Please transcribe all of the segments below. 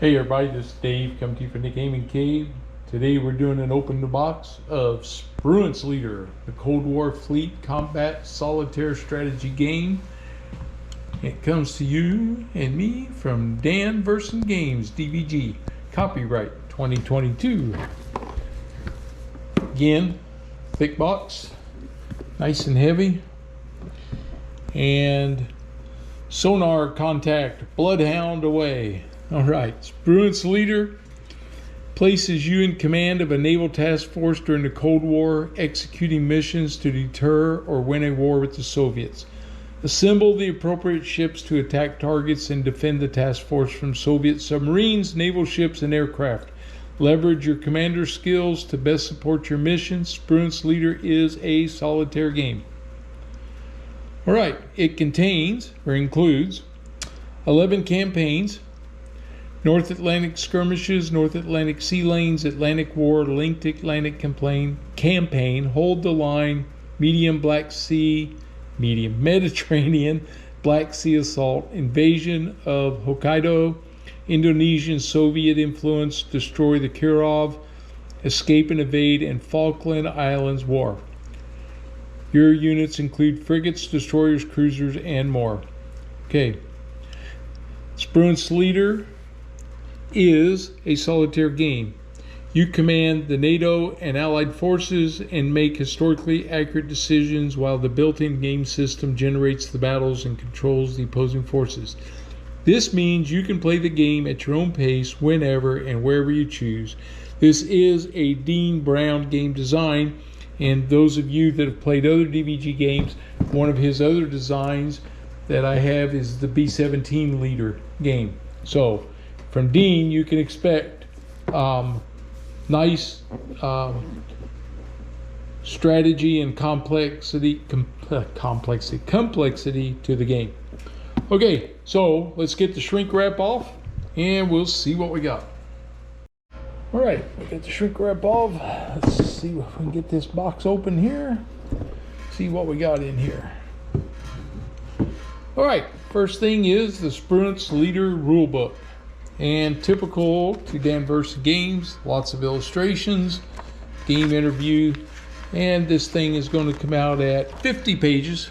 Hey everybody, this is Dave coming to you from the Gaming Cave. Today we're doing an open the box of Spruance Leader, the Cold War Fleet Combat Solitaire Strategy game. It comes to you and me from Dan vs. Games, DVG, copyright 2022. Again, thick box, nice and heavy, and sonar contact, bloodhound away. All right, Spruance Leader places you in command of a naval task force during the Cold War, executing missions to deter or win a war with the Soviets. Assemble the appropriate ships to attack targets and defend the task force from Soviet submarines, naval ships, and aircraft. Leverage your commander skills to best support your mission. Spruance Leader is a solitaire game. All right, it contains or includes 11 campaigns, North Atlantic skirmishes, North Atlantic sea lanes, Atlantic War, linked Atlantic campaign, hold the line, medium Black Sea, medium Mediterranean, Black Sea assault, invasion of Hokkaido, Indonesian Soviet influence, destroy the Kirov, escape and evade, and Falkland Islands War. Your units include frigates, destroyers, cruisers, and more. Okay. Spruance Leader is a solitaire game. You command the NATO and Allied forces and make historically accurate decisions while the built-in game system generates the battles and controls the opposing forces. This means you can play the game at your own pace whenever and wherever you choose. This is a Dean Brown game design, and those of you that have played other DVG games, one of his other designs that I have is the B-17 Leader game. So from Dean, you can expect nice strategy and complexity to the game. Okay, so let's get the shrink wrap off and we'll see what we got. All right, we got the shrink wrap off. Let's see if we can get this box open here. See what we got in here. All right, first thing is the Spruance Leader Rulebook. And typical to Dan vs. Games, lots of illustrations, game overview, and this thing is going to come out at 50 pages,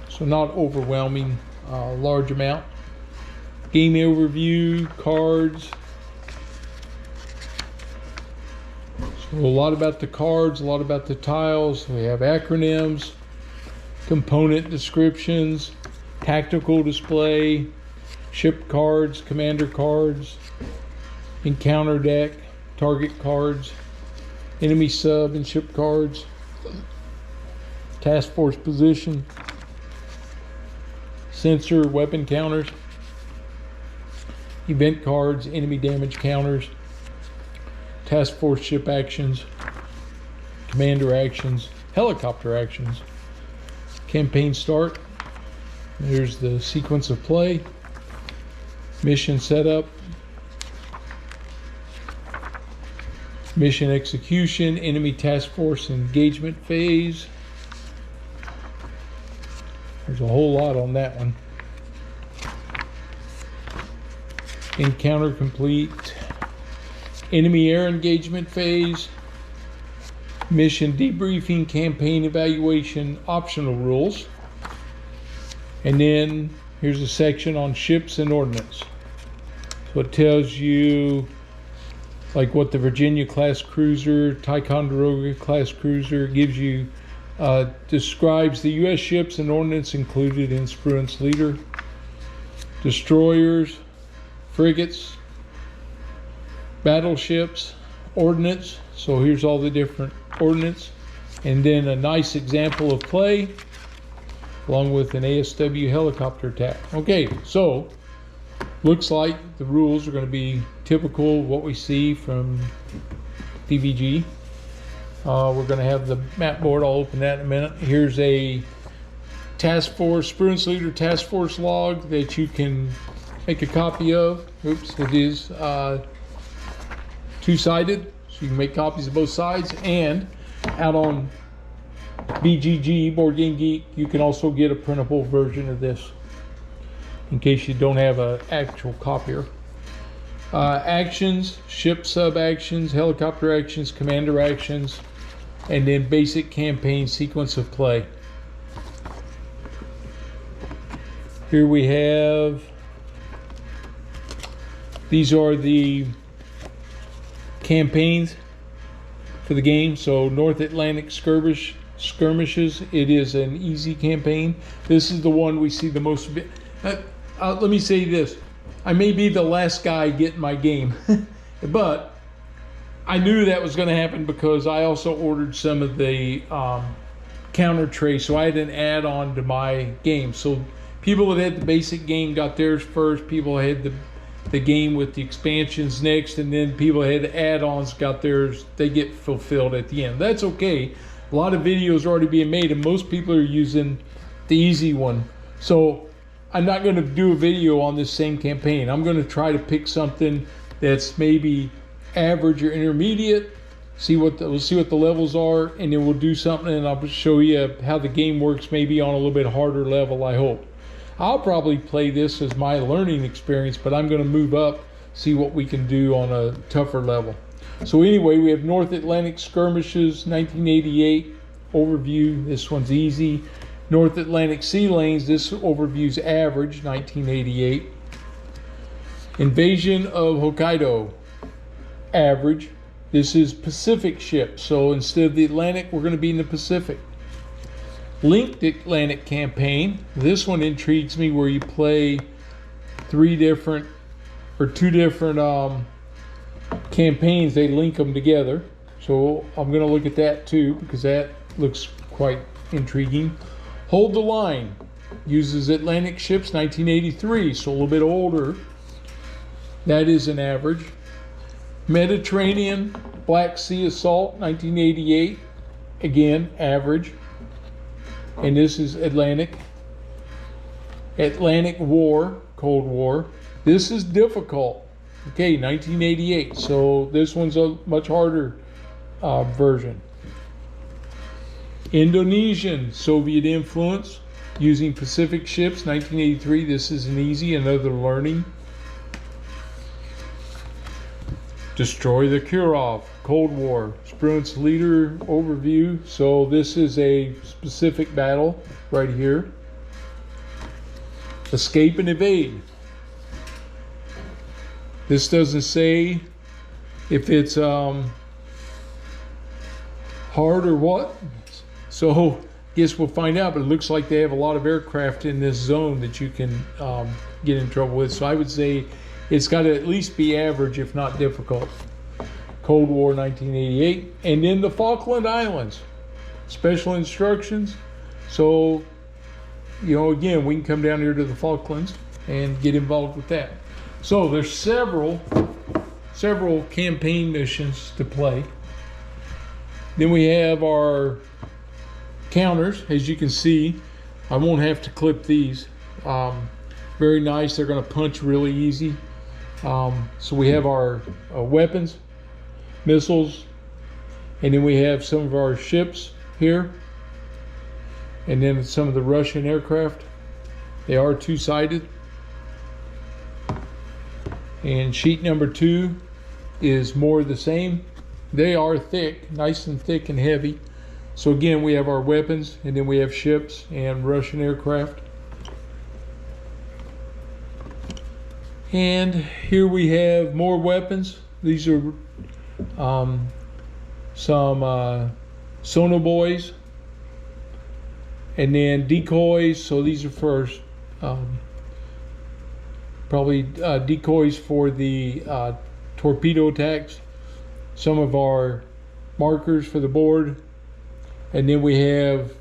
so not overwhelming, large amount. Game overview, cards, so a lot about the cards, a lot about the tiles. We have acronyms, component descriptions, tactical display, ship cards, commander cards, encounter deck, target cards, enemy sub and ship cards, task force position, sensor weapon counters, event cards, enemy damage counters, task force ship actions, commander actions, helicopter actions, campaign start. There's the sequence of play, mission setup, mission execution, enemy task force engagement phase. There's a whole lot on that one. Encounter complete, enemy air engagement phase, mission debriefing, campaign evaluation, optional rules, and then here's a section on ships and ordnance. So it tells you like what the Virginia class cruiser, Ticonderoga class cruiser gives you, describes the U.S. ships and ordnance included in Spruance Leader, destroyers, frigates, battleships, ordnance. So here's all the different ordnance, and then a nice example of play, along with an ASW helicopter attack. Okay, so looks like the rules are going to be typical what we see from DVG. We're going to have the map board. I'll open that in a minute. Here's a task force, Spruance Leader task force log that you can make a copy of. Oops, it is two-sided, so you can make copies of both sides. And out on BGG, Board Game Geek, you can also get a printable version of this in case you don't have an actual copier. Actions, ship sub actions, helicopter actions, commander actions, and then basic campaign sequence of play. Here we have, these are the campaigns for the game. So North Atlantic skirmishes, it is an easy campaign. This is the one we see the most. Let me say this, I may be the last guy getting my game, but I knew that was going to happen because I also ordered some of the counter trays, so I had an add-on to my game. So people that had the basic game got theirs first, people had the game with the expansions next, and then people that had add-ons got theirs, they get fulfilled at the end. That's okay. A lot of videos are already being made and most people are using the easy one. So I'm not going to do a video on this same campaign. I'm going to try to pick something that's maybe average or intermediate, we'll see what the levels are, and then we'll do something and I'll show you how the game works, maybe on a little bit harder level, I hope. I'll probably play this as my learning experience, but I'm going to move up, see what we can do on a tougher level. So anyway, we have North Atlantic Skirmishes, 1988 overview. This one's easy. North Atlantic Sea Lanes, this overview's average, 1988. Invasion of Hokkaido, average. This is Pacific ships, so instead of the Atlantic, we're going to be in the Pacific. Linked Atlantic campaign, this one intrigues me, where you play two different campaigns, they link them together. So I'm going to look at that too, because that looks quite intriguing. Hold the Line uses Atlantic ships, 1983, so a little bit older. That is an average. Mediterranean Black Sea Assault, 1988, again average. And this is Atlantic. Atlantic War, Cold War. This is difficult. Okay, 1988. So this one's a much harder version. Indonesian Soviet influence using Pacific ships, 1983. This is an easy, another learning. Destroy the Kirov, Cold War, Spruance Leader overview. So this is a specific battle right here. Escape and Evade. This doesn't say if it's hard or what. So guess we'll find out, but it looks like they have a lot of aircraft in this zone that you can get in trouble with. So I would say it's got to at least be average, if not difficult. Cold War, 1988. And then the Falkland Islands, special instructions. So, you know, again, we can come down here to the Falklands and get involved with that. So there's several campaign missions to play. Then we have our counters, as you can see. I won't have to clip these. Very nice. They're going to punch really easy. So we have our weapons, missiles, and then we have some of our ships here, and then some of the Russian aircraft. They are two-sided. And sheet number 2 is more of the same. They are thick, nice and thick and heavy. So again, we have our weapons, and then we have ships and Russian aircraft. And here we have more weapons. These are some sonobuoys, and then decoys. So these are for probably decoys for the torpedo attacks. Some of our markers for the board, and then we have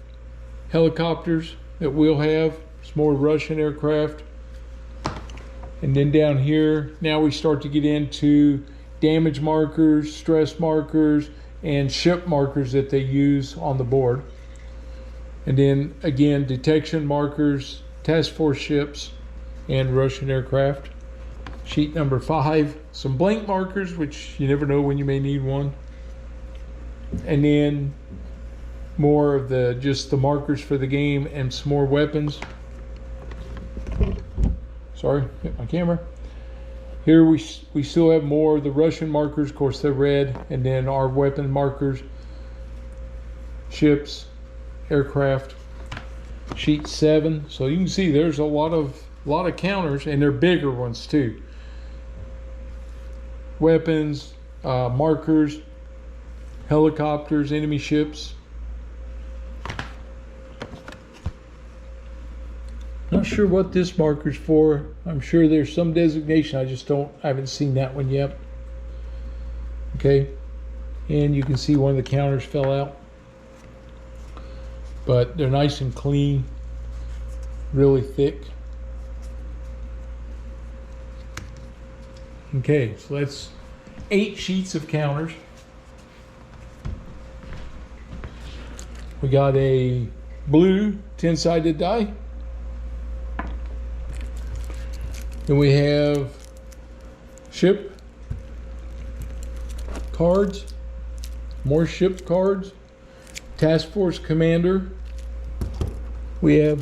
helicopters that we'll have. Some more Russian aircraft. And then down here, now we start to get into damage markers, stress markers, and ship markers that they use on the board. And then again, detection markers, task force ships, and Russian aircraft. Sheet number 5, some blank markers, which you never know when you may need one. And then more of just the markers for the game and some more weapons. Sorry, hit my camera. Here we still have more of the Russian markers. Of course, they're red, and then our weapon markers, ships, aircraft, sheet 7. So you can see there's a lot of counters, and they're bigger ones too. Weapons, markers, helicopters, enemy ships. Not sure what this marker's for. I'm sure there's some designation. I haven't seen that one yet. Okay, and you can see one of the counters fell out, but they're nice and clean, really thick. Okay, so that's 8 sheets of counters. We got a blue 10-sided die. Then we have ship cards, more ship cards, task force commander. We have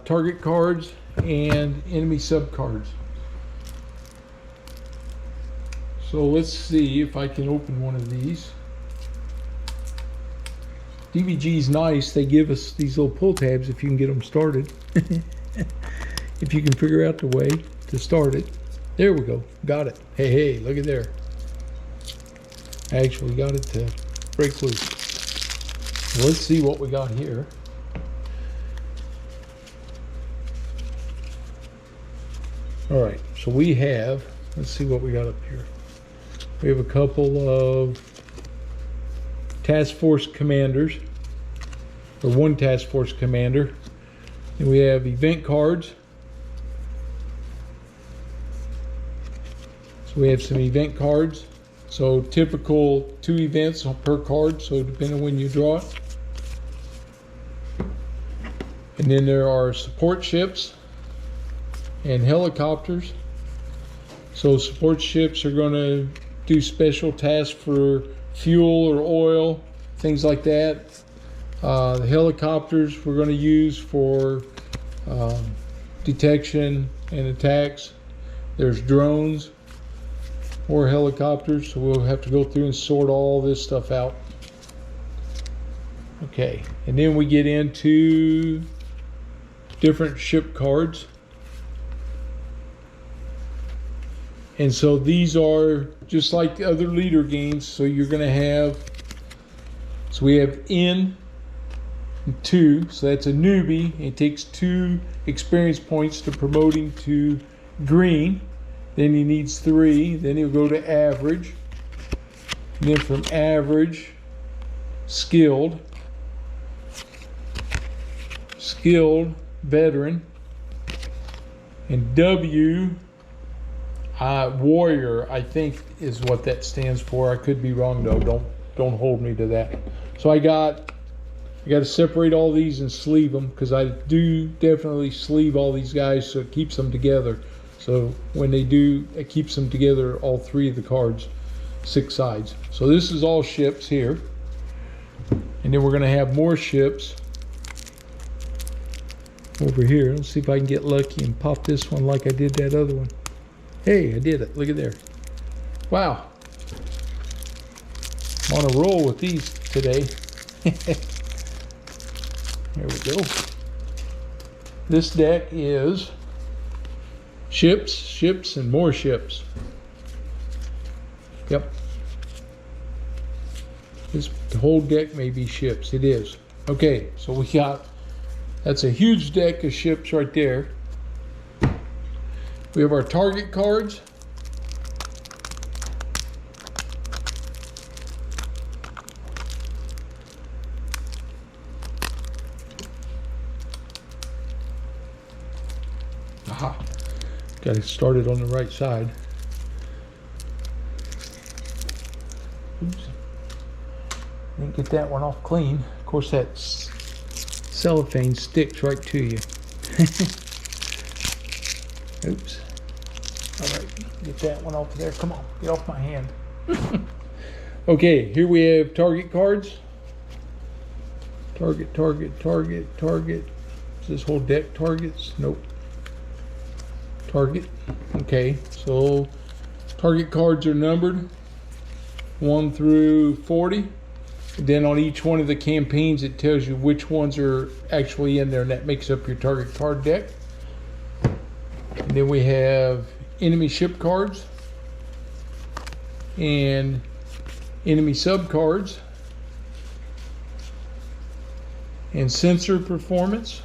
target cards and enemy sub cards. So let's see if I can open one of these. DVG is nice. They give us these little pull tabs if you can get them started. If you can figure out the way to start it. There we go. Got it. Hey, look at there. I actually got it to break loose. Let's see what we got here. All right, so we have, let's see what we got up here. We have a couple of task force commanders, or one task force commander. And we have event cards. So we have some event cards. So typical 2 events per card, so depending on when you draw it. And then there are support ships and helicopters. So support ships are going to do special tasks for fuel or oil, things like that. The helicopters we're going to use for detection and attacks. There's drones or helicopters, so we'll have to go through and sort all this stuff out. Okay, and then we get into different ship cards. And so these are just like the other leader games. So you're going to have, so we have N and 2, so that's a newbie. It takes 2 experience points to promote him to green. Then he needs 3. Then he'll go to average. And then from average, skilled, veteran, and W, warrior, I think is what that stands for. I could be wrong though. Don't hold me to that. So I got to separate all these and sleeve them, because I do definitely sleeve all these guys so it keeps them together. So when they do, it keeps them together, all 3 of the cards, 6 sides. So this is all ships here. And then we're going to have more ships over here. Let's see if I can get lucky and pop this one like I did that other one. Hey, I did it. Look at there. Wow. I'm on a roll with these today. There we go. This deck is ships, and more ships. Yep. This whole deck may be ships. It is. Okay, so we got, that's a huge deck of ships right there. We have our target cards. Aha. Got it started on the right side. Oops. Didn't get that one off clean. Of course, that cellophane sticks right to you. Oops. All right, get that one off there. Come on, get off my hand. Okay, here we have target cards. Target. Is this whole deck targets? Nope. Target. Okay, so Target cards are numbered 1 through 40. And then on each one of the campaigns, it tells you which ones are actually in there, and that makes up your target card deck. And then we have enemy ship cards and enemy sub cards and sensor performance.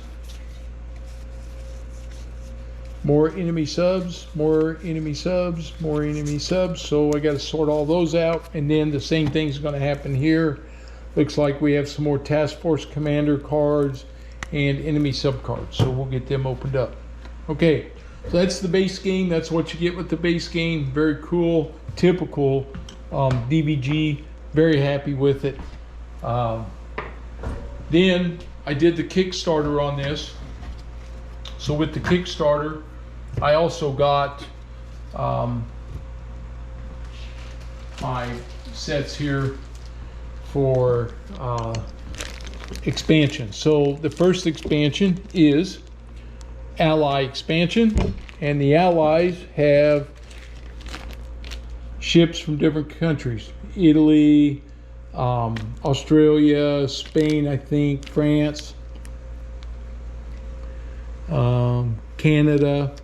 More enemy subs, more enemy subs, more enemy subs. So I got to sort all those out. And then the same thing's going to happen here. Looks like we have some more task force commander cards and enemy sub cards. So we'll get them opened up. Okay, so that's the base game. That's what you get with the base game. Very cool, typical DBG. Very happy with it. Then I did the Kickstarter on this. So with the Kickstarter, I also got my sets here for expansion. So the first expansion is Ally Expansion, and the allies have ships from different countries: Italy, Australia, Spain, I think, France, Canada.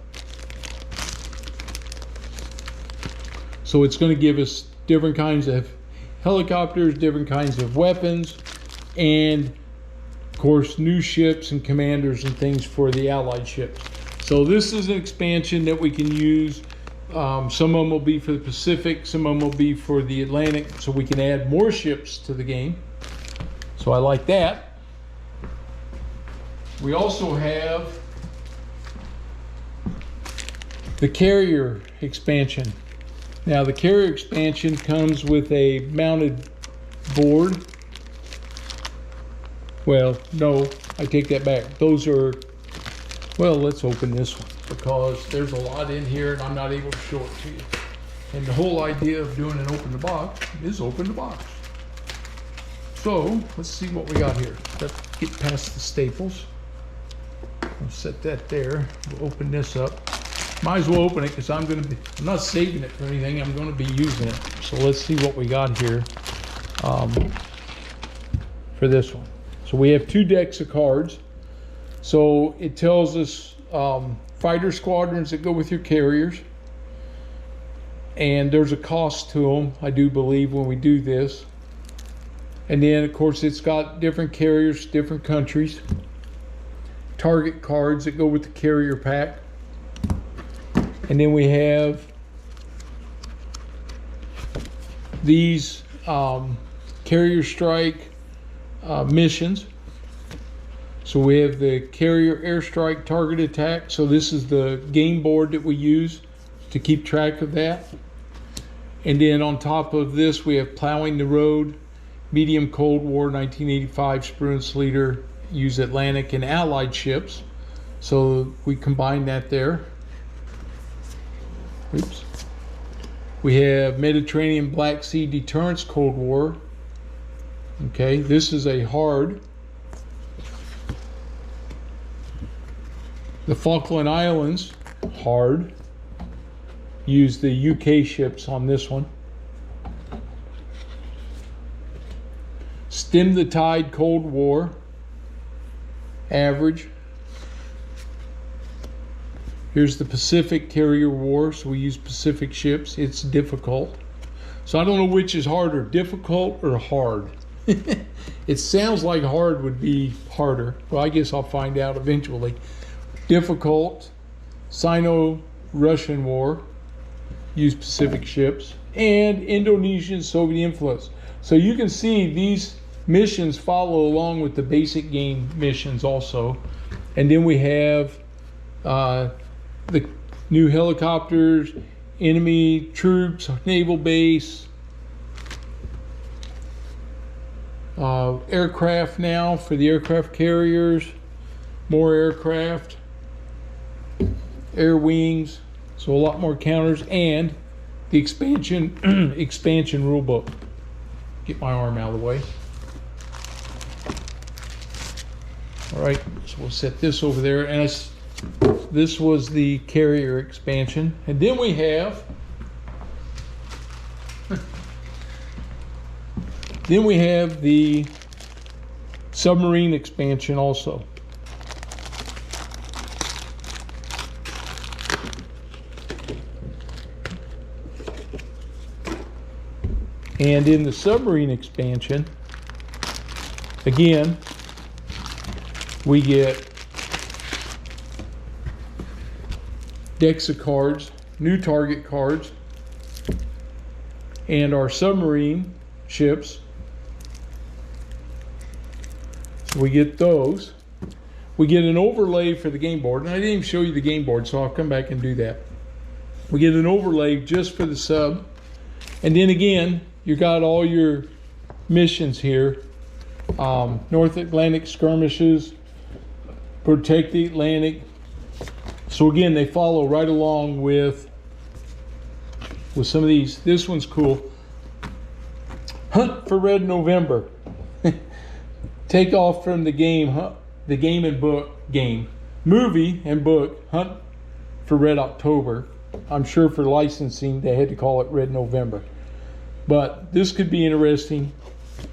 So it's going to give us different kinds of helicopters, different kinds of weapons, and of course new ships and commanders and things for the allied ships. So this is an expansion that we can use. Some of them will be for the Pacific, some of them will be for the Atlantic, so we can add more ships to the game. So I like that. We also have the carrier expansion. Now the carrier expansion comes with a mounted board. Well, no, I take that back. Those are, well, let's open this one because there's a lot in here and I'm not able to show it to you. And the whole idea of doing an open the box is open the box. So let's see what we got here. Let's get past the staples. I'll set that there. We'll open this up. Might as well open it because I'm not saving it for anything. I'm going to be using it. So let's see what we got here for this one. So we have 2 decks of cards. So it tells us fighter squadrons that go with your carriers. And there's a cost to them, I do believe, when we do this. And then, of course, it's got different carriers, different countries. Target cards that go with the carrier pack. And then we have these carrier strike missions. So we have the carrier airstrike target attack. So this is the game board that we use to keep track of that. And then on top of this, we have plowing the road, medium Cold War, 1985 Spruance Leader, use Atlantic and Allied ships. So we combine that there. Oops. We have Mediterranean Black Sea Deterrence Cold War. Okay, this is a hard. The Falkland Islands, hard. Use the UK ships on this one. Stem the Tide Cold War, average. Here's the Pacific Carrier War, so we use Pacific ships. It's difficult. So I don't know which is harder, difficult or hard. It sounds like hard would be harder. Well, I guess I'll find out eventually. Difficult, Sino-Russian War, use Pacific ships, and Indonesian Soviet influence. So you can see these missions follow along with the basic game missions also. And then we have the new helicopters, enemy troops, naval base, aircraft now for the aircraft carriers, more aircraft, air wings, so a lot more counters, and the expansion rulebook. Get my arm out of the way. All right, so we'll set this over there, and this was the carrier expansion. And then we have Then we have the Submarine Expansion also. And in the Submarine Expansion, again, we get decks of cards, new target cards, and our submarine ships. So we get those. We get an overlay for the game board, and I didn't even show you the game board, so I'll come back and do that. We get an overlay just for the sub, and then again, you got all your missions here. North Atlantic skirmishes, protect the Atlantic. So again, they follow right along with some of these. This one's cool. Hunt for Red November. Take off from the game, the game and book game. Movie and book, Hunt for Red October. I'm sure for licensing, they had to call it Red November. But this could be interesting,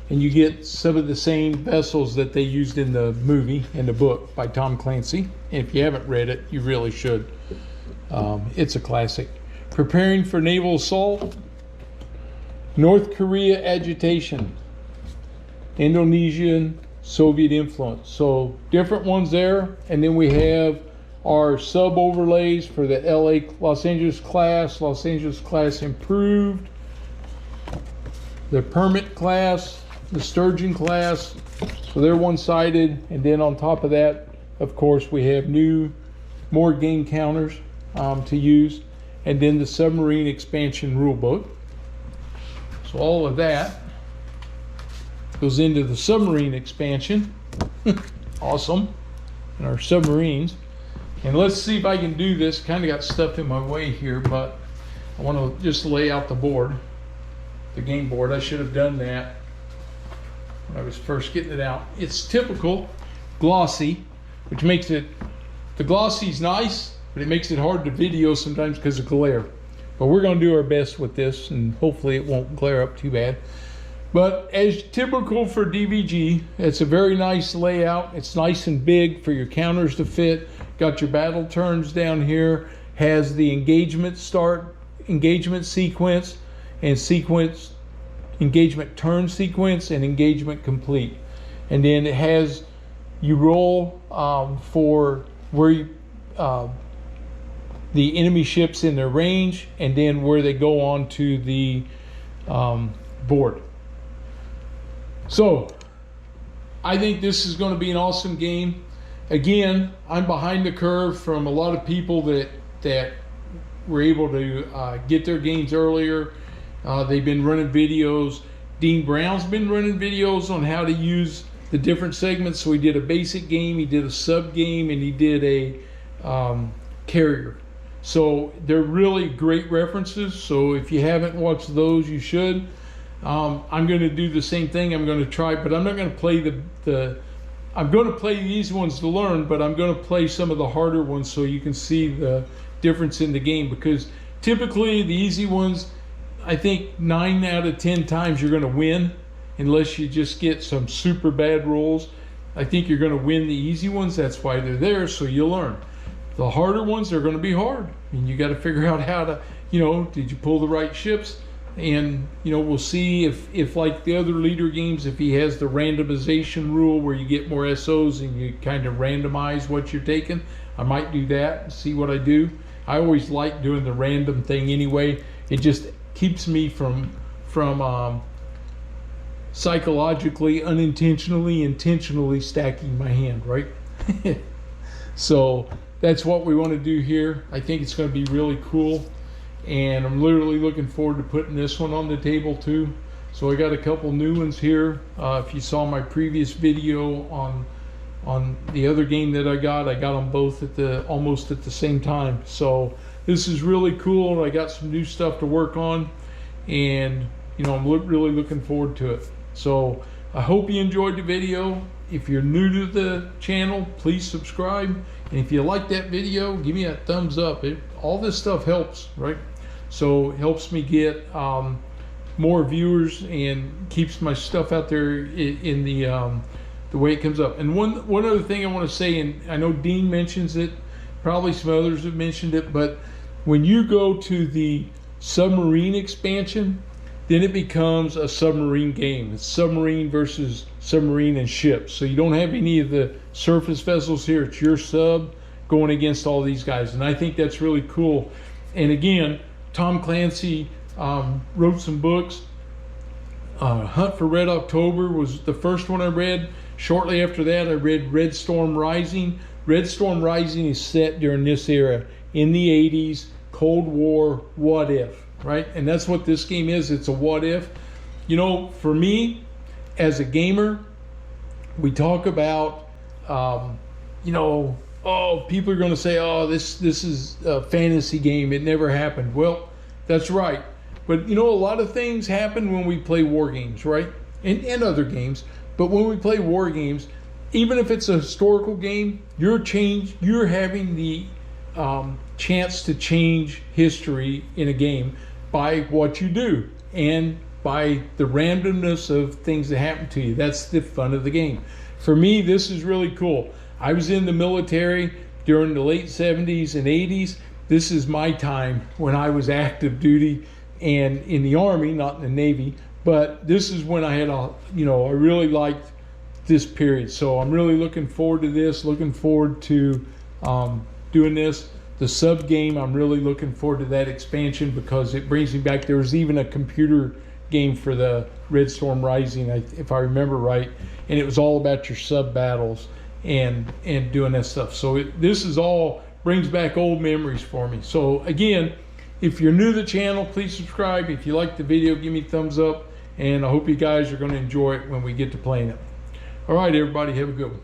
and you get some of the same vessels that they used in the movie and the book by Tom Clancy. And if you haven't read it, you really should. It's a classic. Preparing for naval assault. North Korea agitation. Indonesian Soviet influence. So different ones there. And then we have our sub overlays for the Los Angeles class improved. The Permit class, the Sturgeon class, so they're one-sided, and then on top of that, of course, we have more game counters to use, and then the Submarine Expansion Rulebook. So all of that goes into the Submarine Expansion. Awesome. And our submarines. And let's see if I can do this. Kind of got stuff in my way here, but I want to just lay out the board. The game board. I should have done that when I was first getting it out. It's typical glossy, which makes it, the glossy's nice, but it makes it hard to video sometimes because of glare. But we're going to do our best with this, and hopefully it won't glare up too bad. But as typical for DVG, it's a very nice layout. It's nice and big for your counters to fit. Got your battle turns down here. Has the engagement sequence, and sequence, engagement turn sequence, and engagement complete. And then it has, you roll for where you, the enemy ships in their range, and then where they go on to the board. So I think this is going to be an awesome game. Again, I'm behind the curve from a lot of people that were able to get their games earlier. They've been running videos. Dean Brown's been running videos on how to use the different segments. So he did a basic game, he did a sub game, and he did a carrier. So they're really great references. So if you haven't watched those, you should. I'm going to do the same thing. I'm going to try, but I'm not going to play I'm going to play these ones to learn, but I'm going to play some of the harder ones so you can see the difference in the game. Because typically the easy ones, I think 9 out of 10 times you're going to win, unless you just get some super bad rolls. I think you're going to win the easy ones. That's why they're there, so you'll learn. The harder ones are going to be hard, and you got to figure out how to, did you pull the right ships? And we'll see if like the other leader games, if he has the randomization rule where you get more SOs and you kind of randomize what you're taking. I might do that and see what I do. I always like doing the random thing anyway. It just keeps me from psychologically, unintentionally, intentionally stacking my hand, right? So that's what we want to do here. I think it's going to be really cool. And I'm literally looking forward to putting this one on the table too. So I got a couple new ones here. If you saw my previous video on the other game that I got them both almost at the same time. So this is really cool. I got some new stuff to work on, and I'm really looking forward to it. So I hope you enjoyed the video. If you're new to the channel, please subscribe. And if you like that video, give me a thumbs up. All this stuff helps, right? So it helps me get more viewers and keeps my stuff out there in the way it comes up. And one other thing I want to say, and I know Dean mentions it, probably some others have mentioned it, but when you go to the Submarine Expansion, then it becomes a submarine game. It's submarine versus submarine and ships. So you don't have any of the surface vessels here. It's your sub going against all these guys. And I think that's really cool. And again, Tom Clancy wrote some books. Hunt for Red October was the first one I read. Shortly after that, I read Red Storm Rising. Red Storm Rising is set during this era, in the 80s, Cold War, what if, right? And that's what this game is. It's a what if. You know, for me, as a gamer, we talk about, you know, oh, people are going to say, oh, this is a fantasy game. It never happened. Well, that's right. But, you know, a lot of things happen when we play war games, right? And other games. But when we play war games, even if it's a historical game, you're having the chance to change history in a game by what you do and by the randomness of things that happen to you. That's the fun of the game. For me, this is really cool. I was in the military during the late 70s and 80s. This is my time when I was active duty and in the Army, not in the Navy. But this is when I had I really liked this period. So I'm really looking forward to this, looking forward to doing this. The sub game, I'm really looking forward to that expansion because it brings me back. There was even a computer game for the Red Storm Rising, if I remember right, and it was all about your sub battles and doing that stuff. So this is all brings back old memories for me. So again, if you're new to the channel, please subscribe. If you like the video, give me a thumbs up, and I hope you guys are going to enjoy it when we get to playing it. All right, everybody, have a good one.